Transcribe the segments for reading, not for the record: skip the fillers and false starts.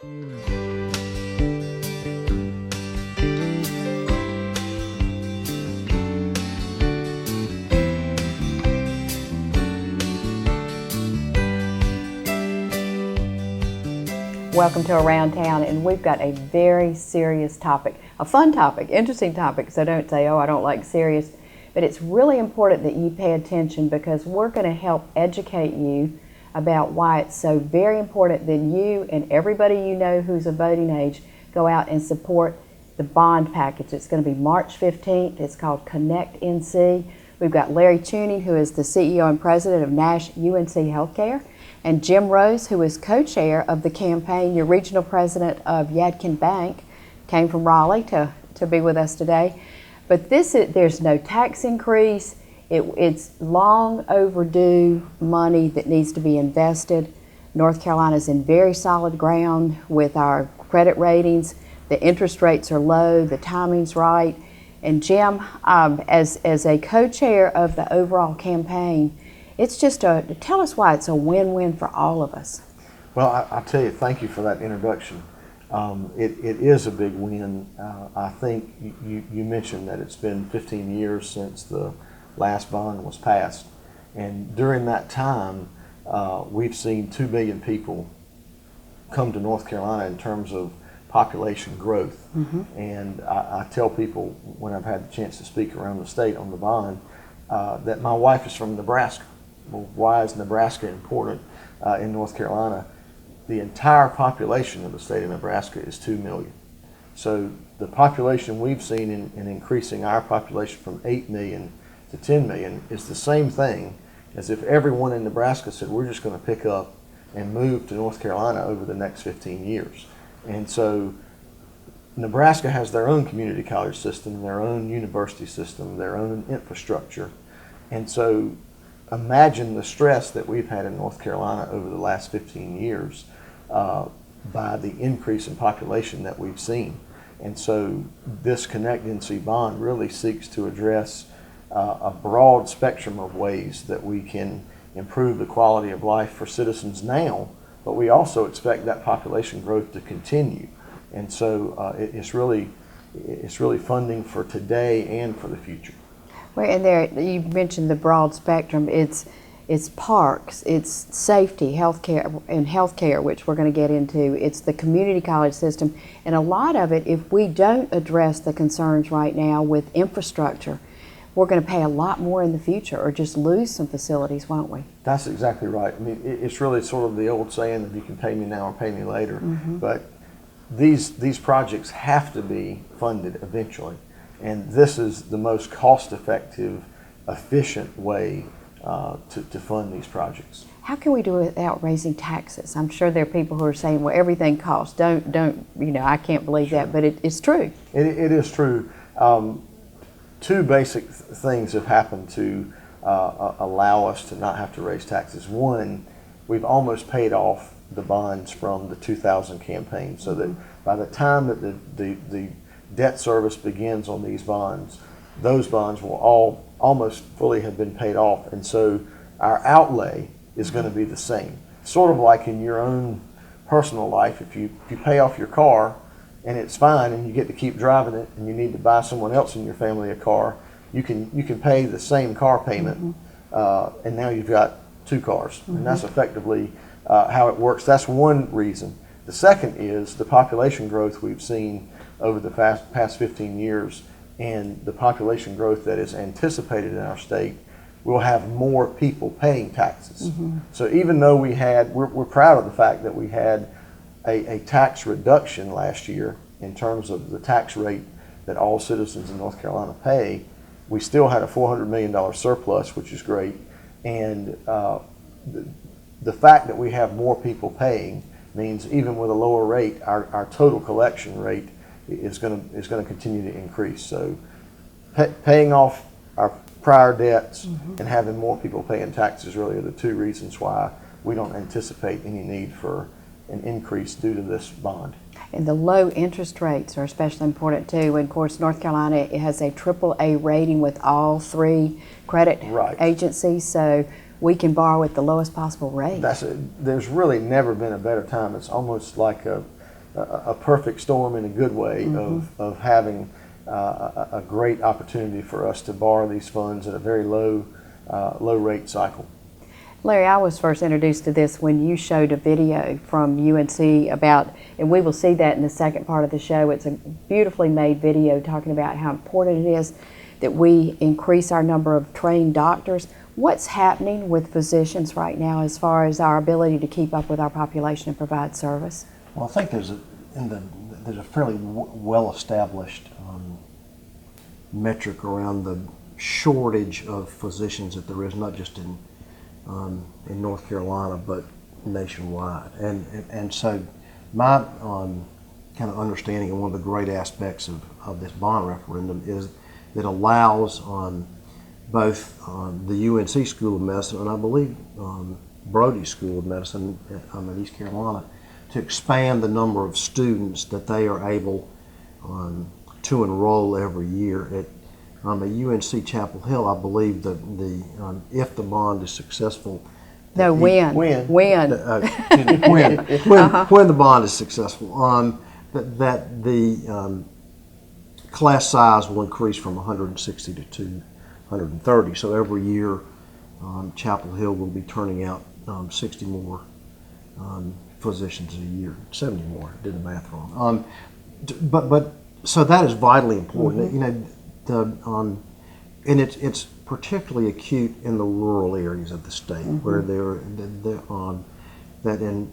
Welcome to Around Town, and we've got a very serious topic, a fun topic, interesting topic, so don't say, oh, I don't like serious, but it's really important that you pay attention because we're going to help educate you about why it's so very important that you and everybody you know who's of voting age go out and support the bond package. It's going to be March 15th. It's called Connect NC. We've got Larry Tuning, who is the CEO and president of Nash UNC Healthcare, and Jim Rose, who is co-chair of the campaign. Your regional president of Yadkin Bank came from Raleigh to be with us today. But there's no tax increase. It's long overdue money that needs to be invested. North Carolina's in very solid ground with our credit ratings. The interest rates are low, the timing's right. And Jim, as a co-chair of the overall campaign, it's just tell us why it's a win-win for all of us. Well, I'll tell you, thank you for that introduction. It is a big win. I think you mentioned that it's been 15 years since the last bond was passed. And during that time, we've seen 2 million people come to North Carolina in terms of population growth. Mm-hmm. And I tell people when I've had the chance to speak around the state on the bond that my wife is from Nebraska. Well, why is Nebraska important in North Carolina? The entire population of the state of Nebraska is 2 million. So the population we've seen in increasing our population from 8 million to 10 million is the same thing as if everyone in Nebraska said, we're just going to pick up and move to North Carolina over the next 15 years. And so Nebraska has their own community college system, their own university system, their own infrastructure. And so imagine the stress that we've had in North Carolina over the last 15 years by the increase in population that we've seen. And so this Connect NC bond really seeks to address a broad spectrum of ways that we can improve the quality of life for citizens now, but we also expect that population growth to continue. And so it's really funding for today and for the future. Well, and there you mentioned the broad spectrum. It's parks, it's safety, healthcare, which we're going to get into. It's the community college system, and a lot of it, if we don't address the concerns right now with infrastructure, we're going to pay a lot more in the future, or just lose some facilities, won't we? That's exactly right. I mean, it's really sort of the old saying that you can pay me now or pay me later. Mm-hmm. But these projects have to be funded eventually. And this is the most cost-effective, efficient way to fund these projects. How can we do it without raising taxes? I'm sure there are people who are saying, well, everything costs. Don't I can't believe that, but it's true. It is true. Two basic things have happened to allow us to not have to raise taxes. One, we've almost paid off the bonds from the 2000 campaign, so that by the time that the debt service begins on these bonds, those bonds will all almost fully have been paid off, and so our outlay is going to be the same. Sort of like in your own personal life, if you pay off your car and it's fine and you get to keep driving it, and you need to buy someone else in your family a car, you can pay the same car payment, and now you've got 2 cars, and that's effectively how it works. That's one reason. The second is the population growth we've seen over the past 15 years, and the population growth that is anticipated in our state will have more people paying taxes. Mm-hmm. So even though we're proud of the fact that we had a tax reduction last year in terms of the tax rate that all citizens in North Carolina pay, we still had a $400 million surplus, which is great. And the fact that we have more people paying means even with a lower rate, our total collection rate is going to continue to increase. So paying off our prior debts and having more people paying taxes really are the 2 reasons why we don't anticipate any need for an increase due to this bond. And the low interest rates are especially important too. And of course, North Carolina, it has a AAA rating with all 3 credit agencies, so we can borrow at the lowest possible rate. There's really never been a better time. It's almost like a perfect storm in a good way of having a great opportunity for us to borrow these funds at a very low rate cycle. Larry, I was first introduced to this when you showed a video from UNC about, and we will see that in the second part of the show. It's a beautifully made video talking about how important it is that we increase our number of trained doctors. What's happening with physicians right now as far as our ability to keep up with our population and provide service? Well, I think there's a fairly well-established metric around the shortage of physicians that there is, not just in North Carolina, but nationwide. And so my kind of understanding of one of the great aspects of this bond referendum is that allows both the UNC School of Medicine and I believe Brody School of Medicine in East Carolina to expand the number of students that they are able to enroll every year. At UNC Chapel Hill, I believe that if the bond is successful. No, when when the bond is successful, that the class size will increase from 160 to 230. So every year, Chapel Hill will be turning out 60 more physicians a year, 70 more. Did the math wrong. But so that is vitally important. You know, and it's particularly acute in the rural areas of the state where that in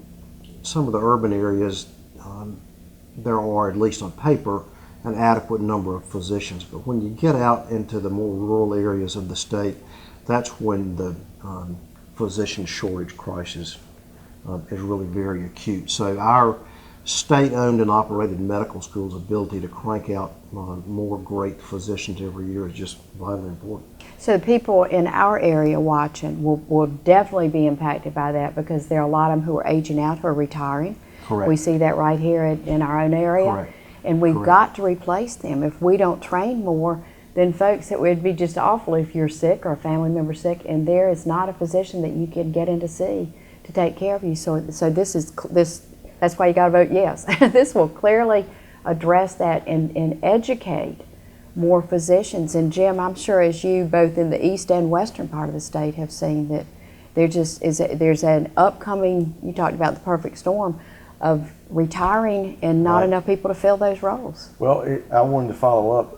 some of the urban areas there are, at least on paper, an adequate number of physicians. But when you get out into the more rural areas of the state, that's when the physician shortage crisis is really very acute. So our state-owned and operated medical schools' ability to crank out more great physicians every year is just vitally important. So the people in our area watching will definitely be impacted by that, because there are a lot of them who are aging out, who are retiring. Correct. We see that right here in our own area. Correct. And we've Correct. got to replace them. If we don't train more, then folks, it would be just awful if you're sick or a family member sick and there is not a physician that you can get in to see to take care of you. So that's why you got to vote yes. This will clearly address that and educate more physicians. And Jim, I'm sure as you both in the east and western part of the state have seen that there's an upcoming, you talked about the perfect storm of retiring and not Right. enough people to fill those roles. Well, I wanted to follow up.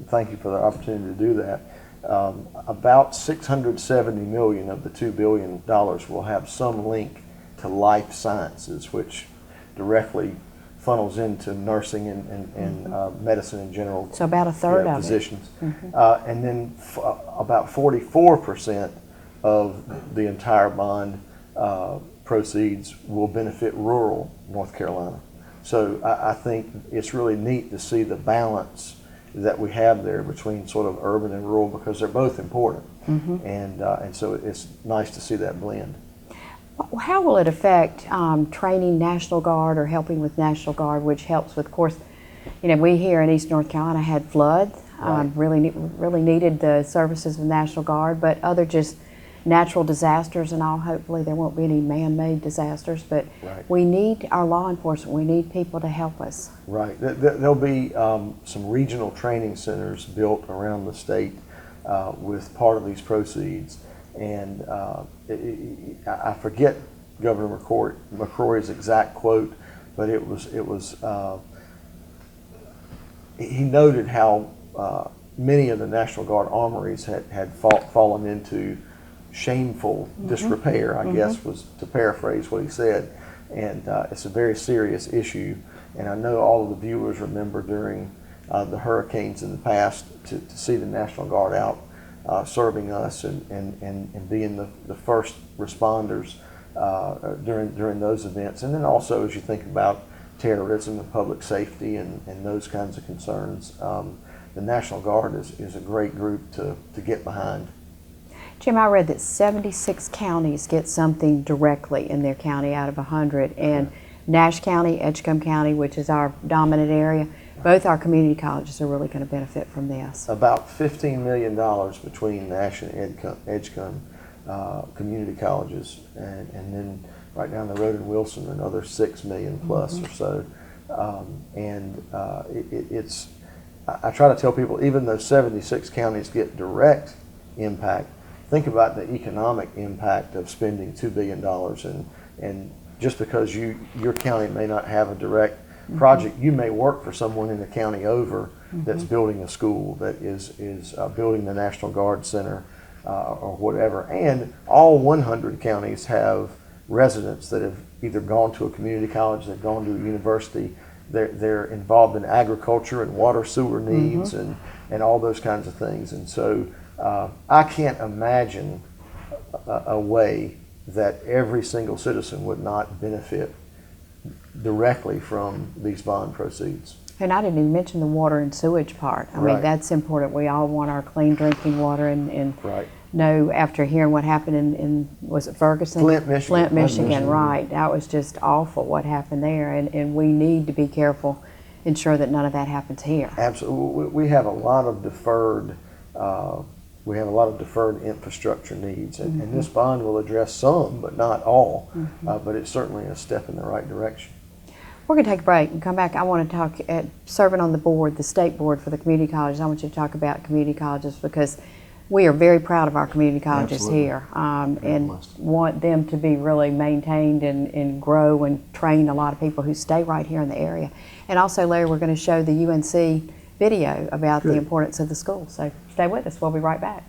Thank you for the opportunity to do that. About 670 million of the $2 billion will have some link to life sciences, which directly funnels into nursing and medicine in general. So about a third of physicians. it. And then about 44% of the entire bond proceeds will benefit rural North Carolina. So I think it's really neat to see the balance that we have there between sort of urban and rural, because they're both important. And so it's nice to see that blend. How will it affect training National Guard or helping with National Guard, which helps with, of course, you know, we here in East North Carolina had floods, Right. really needed the services of National Guard, but other just natural disasters and all. Hopefully there won't be any man-made disasters, but Right. we need our law enforcement. We need people to help us. Right. There'll be some regional training centers built around the state with part of these proceeds. And I forget Governor McCrory's exact quote, but it was he noted how many of the National Guard armories had fallen into shameful disrepair, I guess was to paraphrase what he said. And it's a very serious issue. And I know all of the viewers remember during the hurricanes in the past to see the National Guard out serving us and being the first responders during those events. And then also as you think about terrorism and public safety and those kinds of concerns, the National Guard is a great group to get behind. Jim, I read that 76 counties get something directly in their county out of 100, and Nash County, Edgecombe County, which is our dominant area, both our community colleges are really going to benefit from this. About $15 million between Nash and Edgecombe community colleges, and then right down the road in Wilson, another 6 million plus or so. It's I try to tell people, even though 76 counties get direct impact, think about the economic impact of spending $2 billion. And just because your county may not have a direct project, you may work for someone in the county over that's building a school, that is building the National Guard Center or whatever. And all 100 counties have residents that have either gone to a community college, they've gone to a university, they're involved in agriculture and water sewer needs and all those kinds of things. And so I can't imagine a way that every single citizen would not benefit directly from these bond proceeds. And I didn't even mention the water and sewage part. I mean, Right. that's important. We all want our clean drinking water, and Right. know, after hearing what happened in was it Ferguson? Flint, Michigan. Flint, Michigan, Michigan. right. That was just awful what happened there, and we need to be careful, ensure that none of that happens here. Absolutely. We have a lot of deferred infrastructure needs, and this bond will address some, but not all. But it's certainly a step in the right direction. We're going to take a break and come back. I want to talk at serving on the board, the state board for the community colleges. I want you to talk about community colleges because we are very proud of our community colleges Absolutely. here, and blessed. want them to be really maintained and grow and train a lot of people who stay right here in the area. And also, Larry, we're going to show the UNC video about the Good. importance of the school. So stay with us. We'll be right back.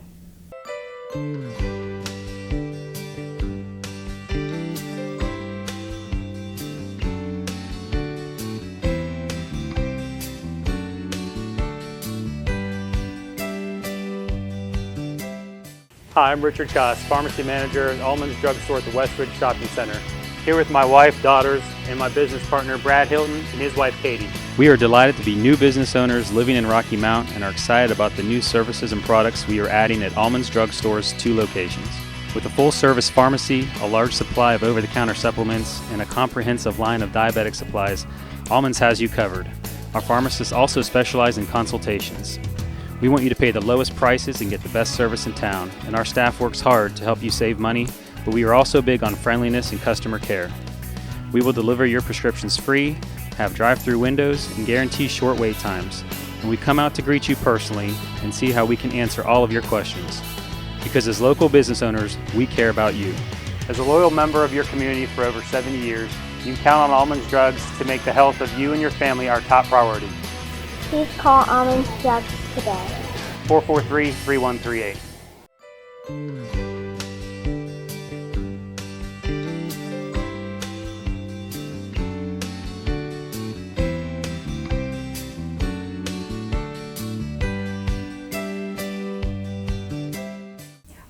Hi, I'm Richard Koss, Pharmacy Manager at Allman's Drug Store at the Westridge Shopping Center. Here with my wife, daughters, and my business partner, Brad Hilton, and his wife, Katie. We are delighted to be new business owners living in Rocky Mount and are excited about the new services and products we are adding at Allman's Drug Store's 2 locations. With a full-service pharmacy, a large supply of over-the-counter supplements, and a comprehensive line of diabetic supplies, Allman's has you covered. Our pharmacists also specialize in consultations. We want you to pay the lowest prices and get the best service in town, and our staff works hard to help you save money, but we are also big on friendliness and customer care. We will deliver your prescriptions free, have drive-through windows, and guarantee short wait times. And we come out to greet you personally and see how we can answer all of your questions. Because as local business owners, we care about you. As a loyal member of your community for over 70 years, you can count on Allman's Drugs to make the health of you and your family our top priority. Please call Almonds Drugs today. 443-3138.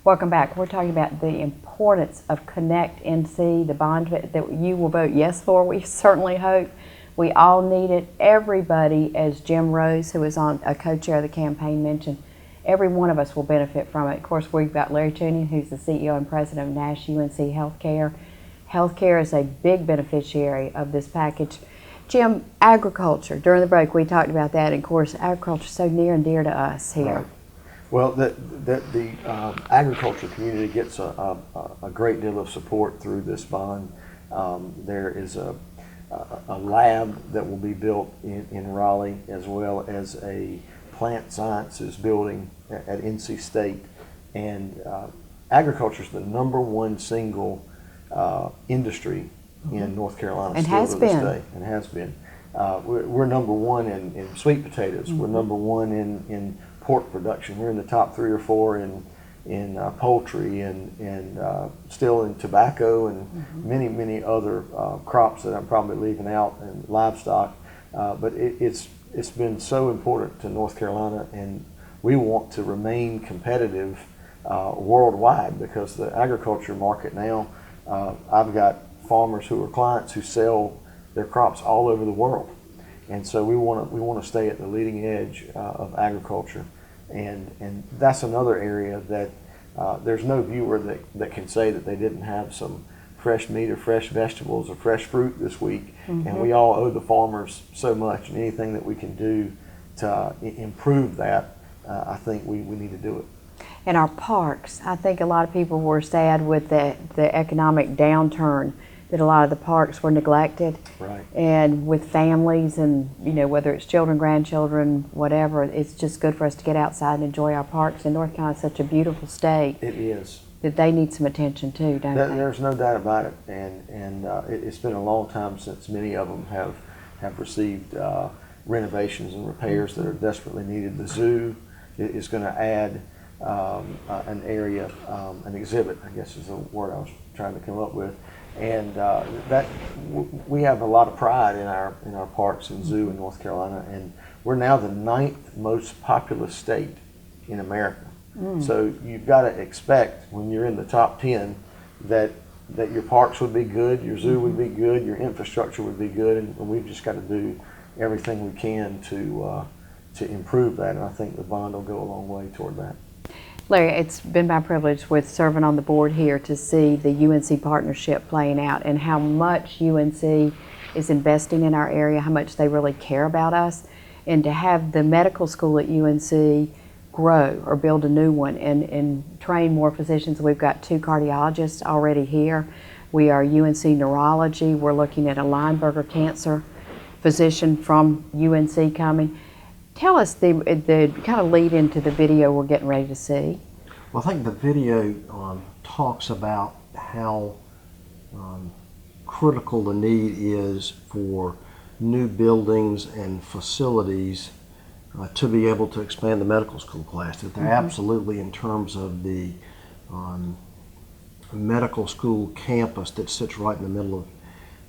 Welcome back. We're talking about the importance of Connect NC, the bond that you will vote yes for. We certainly hope. We all need it. Everybody, as Jim Rose, who is on a co-chair of the campaign, mentioned, every one of us will benefit from it. Of course, we've got Larry Tooney, who's the CEO and president of Nash UNC Healthcare. Healthcare is a big beneficiary of this package. Jim, agriculture. During the break, we talked about that. And of course, agriculture is so near and dear to us here. Right. Well, the agriculture community gets a great deal of support through this bond. There is a lab that will be built in Raleigh, as well as a plant sciences building at NC State. And agriculture is the #1 single industry in North Carolina. And still has to this been. day, and has been. We're #1 in sweet potatoes. We're #1 in pork production. We're in the top 3 or 4 in poultry and still in tobacco and many other crops that I'm probably leaving out, and livestock. But it's been so important to North Carolina, and we want to remain competitive worldwide, because the agriculture market now, I've got farmers who are clients who sell their crops all over the world. And so we want to stay at the leading edge of agriculture, and that's another area that there's no viewer that can say that they didn't have some fresh meat or fresh vegetables or fresh fruit this week. And we all owe the farmers so much, and anything that we can do to improve that, I think we need to do it. And our parks, I think a lot of people were sad with the economic downturn that a lot of the parks were neglected. Right. And with families and, whether it's children, grandchildren, whatever, it's just good for us to get outside and enjoy our parks. And North Carolina is such a beautiful state It is. that they need some attention too, don't they? There's no doubt about it. And it's been a long time since many of them have received renovations and repairs that are desperately needed. The zoo is going to add an area, an exhibit, I guess is the word I was trying to come up with. And we have a lot of pride in our parks and zoo in North Carolina, and we're now the 9th most populous state in America. So you've got to expect when you're in the top 10 that your parks would be good, your zoo would be good, your infrastructure would be good, and we've just got to do everything we can to improve that. And I think the bond will go a long way toward that. Larry, it's been my privilege with serving on the board here to see the UNC partnership playing out and how much UNC is investing in our area, how much they really care about us, and to have the medical school at UNC grow or build a new one and train more physicians. We've got 2 cardiologists already here. We are UNC Neurology. We're looking at a Lineberger cancer physician from UNC coming. Tell us the kind of lead into the video we're getting ready to see. Well, I think the video talks about how critical the need is for new buildings and facilities to be able to expand the medical school class. That they're absolutely, in terms of the medical school campus that sits right in the middle of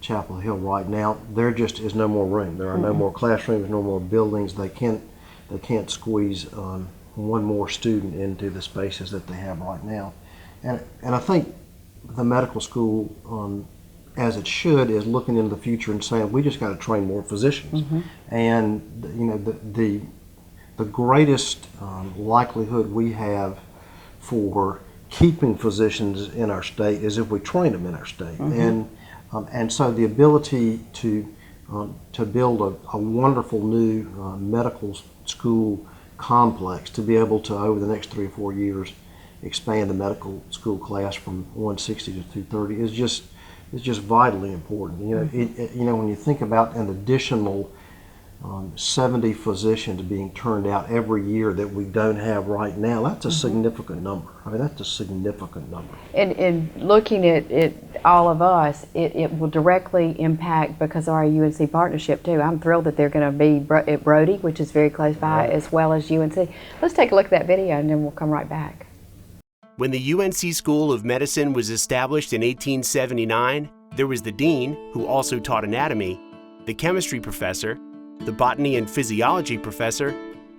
Chapel Hill right now, there just is no more room. There are no more classrooms, no more buildings. They can't squeeze one more student into the spaces that they have right now. And I think the medical school, as it should, is looking into the future and saying we just got to train more physicians. And the greatest likelihood we have for keeping physicians in our state is if we train them in our state. And so the ability to build a wonderful new medical school complex, to be able to, over the next 3 or 4 years, expand the medical school class from 160 to 230 is just vitally important. When you think about an additional 70 physicians being turned out every year that we don't have right now, that's a significant number. I mean, that's a significant number. And looking at all of us, it will directly impact, because of our UNC partnership too. I'm thrilled that they're going to be at Brody, which is very close by, as well as UNC. Let's take a look at that video and then we'll come right back. When the UNC School of Medicine was established in 1879, there was the dean, who also taught anatomy, the chemistry professor, the botany and physiology professor,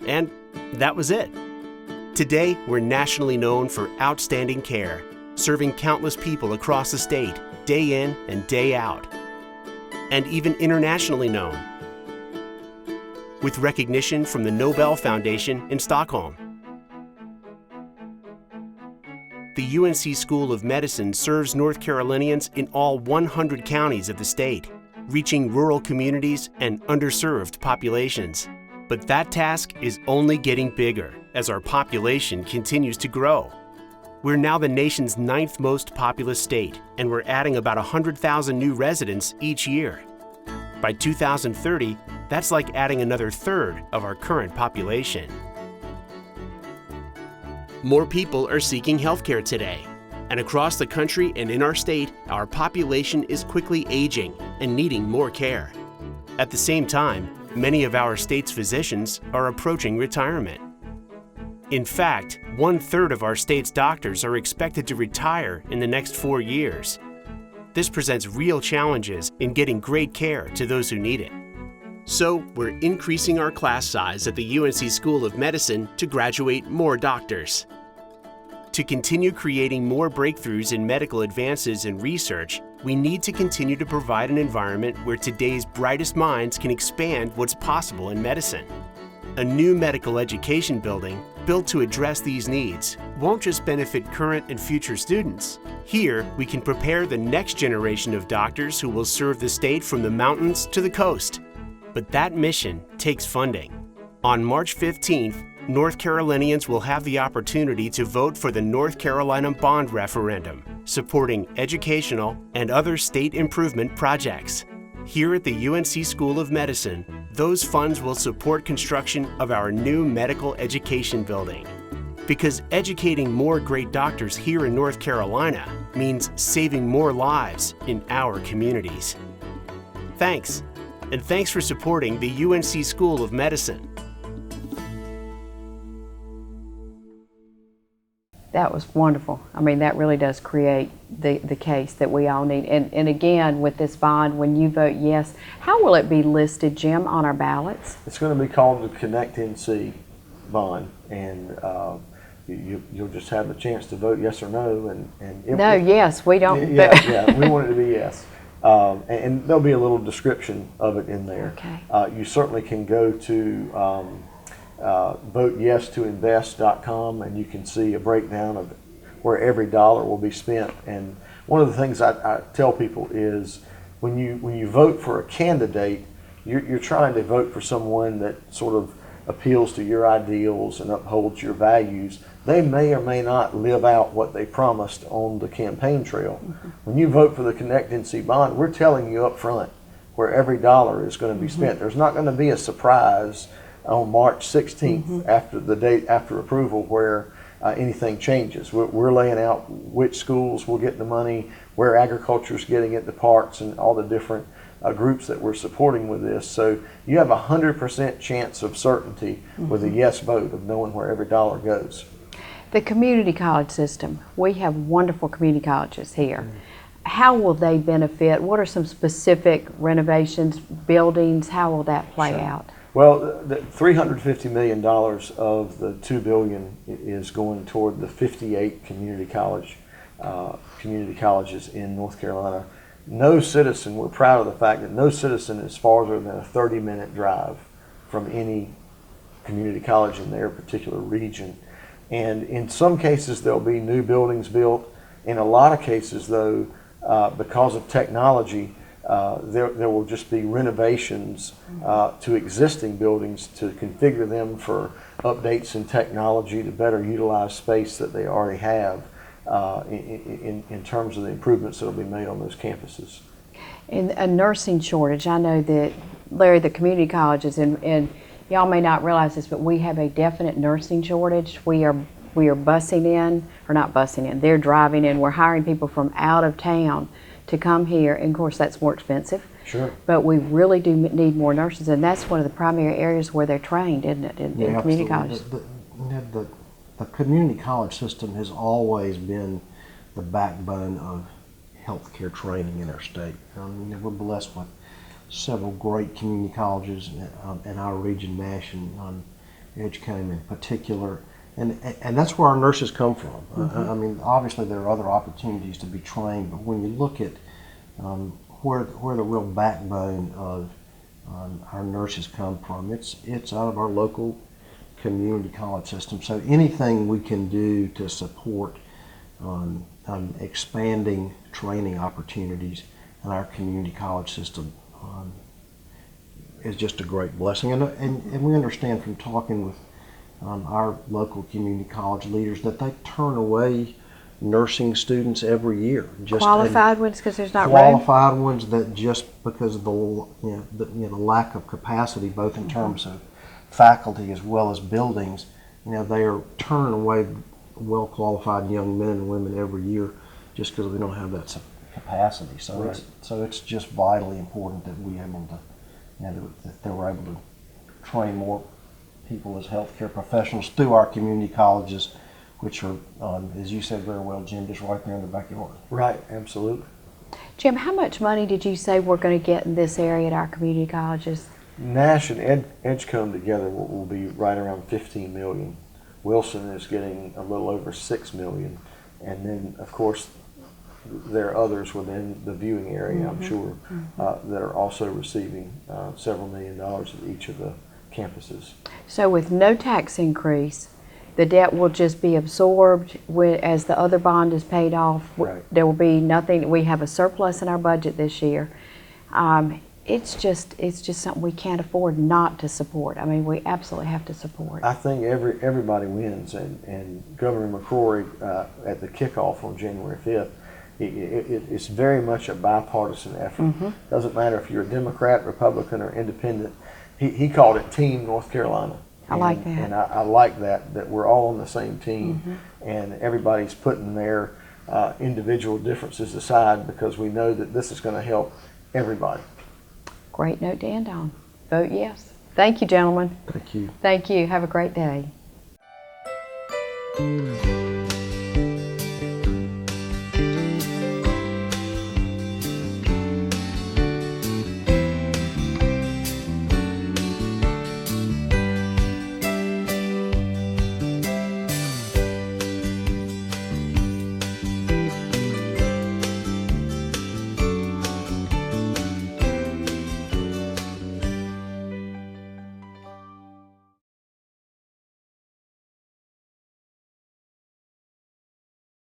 and that was it. Today, we're nationally known for outstanding care, serving countless people across the state, day in and day out, and even internationally known, with recognition from the Nobel Foundation in Stockholm. The UNC School of Medicine serves North Carolinians in all 100 counties of the state, reaching rural communities and underserved populations. But that task is only getting bigger as our population continues to grow. We're now the nation's 9th most populous state, and we're adding about 100,000 new residents each year. By 2030, that's like adding another third of our current population. More people are seeking healthcare today. And across the country and in our state, our population is quickly aging and needing more care. At the same time, many of our state's physicians are approaching retirement. In fact, 1/3 of our state's doctors are expected to retire in the next 4 years. This presents real challenges in getting great care to those who need it. So, we're increasing our class size at the UNC School of Medicine to graduate more doctors. To continue creating more breakthroughs in medical advances and research, we need to continue to provide an environment where today's brightest minds can expand what's possible in medicine. A new medical education building, built to address these needs, won't just benefit current and future students. Here, we can prepare the next generation of doctors who will serve the state from the mountains to the coast. But that mission takes funding. On March 15th, North Carolinians will have the opportunity to vote for the North Carolina Bond Referendum, supporting educational and other state improvement projects. Here at the UNC School of Medicine, those funds will support construction of our new medical education building. Because educating more great doctors here in North Carolina means saving more lives in our communities. Thanks, and thanks for supporting the UNC School of Medicine. That was wonderful. I mean, that really does create the case that we all need. And again, with this bond, when you vote yes, how will it be listed, Jim, on our ballots? It's going to be called the Connect NC bond, and you'll just have the chance to vote yes or no. And No, yes, we don't. Yeah, we want it to be yes. And there'll be a little description of it in there. Okay. You certainly can go to voteyes2invest.com, and you can see a breakdown of where every dollar will be spent. And one of the things I tell people is when you vote for a candidate, you're trying to vote for someone that sort of appeals to your ideals and upholds your values. They may or may not live out what they promised on the campaign trail. Mm-hmm. When you vote for the Connect NC bond, we're telling you up front where every dollar is going to be spent. There's not going to be a surprise on March 16th after the date after approval where anything changes. We're laying out which schools will get the money, where agriculture is getting it, the parks, and all the different groups that we're supporting with this. So you have 100% chance of certainty with a yes vote of knowing where every dollar goes. The community college system, we have wonderful community colleges here. How will they benefit? What are some specific renovations, buildings? How will that play out? Well, the $350 million of the $2 billion is going toward the 58 community colleges in North Carolina. No citizen, we're proud of the fact that no citizen is farther than a 30-minute drive from any community college in their particular region. And in some cases, there'll be new buildings built. In a lot of cases, though, because of technology, there will just be renovations to existing buildings to configure them for updates in technology to better utilize space that they already have in terms of the improvements that will be made on those campuses. And a nursing shortage, I know that, Larry, the community colleges, and y'all may not realize this, but we have a definite nursing shortage. We are busing in, or not busing in, they're driving in. We're hiring people from out of town to come here, and of course that's more expensive. Sure. But we really do need more nurses, and that's one of the primary areas where they're trained, isn't it, in community colleges? The community college system has always been the backbone of healthcare training in our state. We're blessed with several great community colleges in our region, Nash and Edgecombe in particular, and that's where our nurses come from. I mean, obviously there are other opportunities to be trained, but when you look at where the real backbone of our nurses come from, it's out of our local community college system. So anything we can do to support expanding training opportunities in our community college system is just a great blessing. And we understand from talking with our local community college leaders that they turn away nursing students every year. Qualified ones because there's not qualified room? Ones that just because of the lack of capacity, both in terms of faculty as well as buildings, they are turning away well-qualified young men and women every year just because we don't have that capacity. So right. it's just vitally important that we were able to train more people as healthcare professionals through our community colleges, which are, as you said very well, Jim, just right there in the backyard. Right, absolutely. Jim, how much money did you say we're going to get in this area at our community colleges? Nash and Edgecombe together will be right around $15 million. Wilson is getting a little over $6 million. And then, of course, there are others within the viewing area, I'm sure, that are also receiving several $1 million at each of the campuses. So with no tax increase, the debt will just be absorbed as the other bond is paid off. Right. There will be nothing. We have a surplus in our budget this year. it's just something we can't afford not to support. I mean, we absolutely have to support. I think everybody wins, and Governor McCrory at the kickoff on January 5th, it's very much a bipartisan effort. Doesn't matter if you're a Democrat, Republican, or Independent. He called it Team North Carolina. I like that. And I like that we're all on the same team, and everybody's putting their individual differences aside because we know that this is going to help everybody. Great note to end on. Vote yes. Thank you, gentlemen. Thank you. Thank you. Have a great day.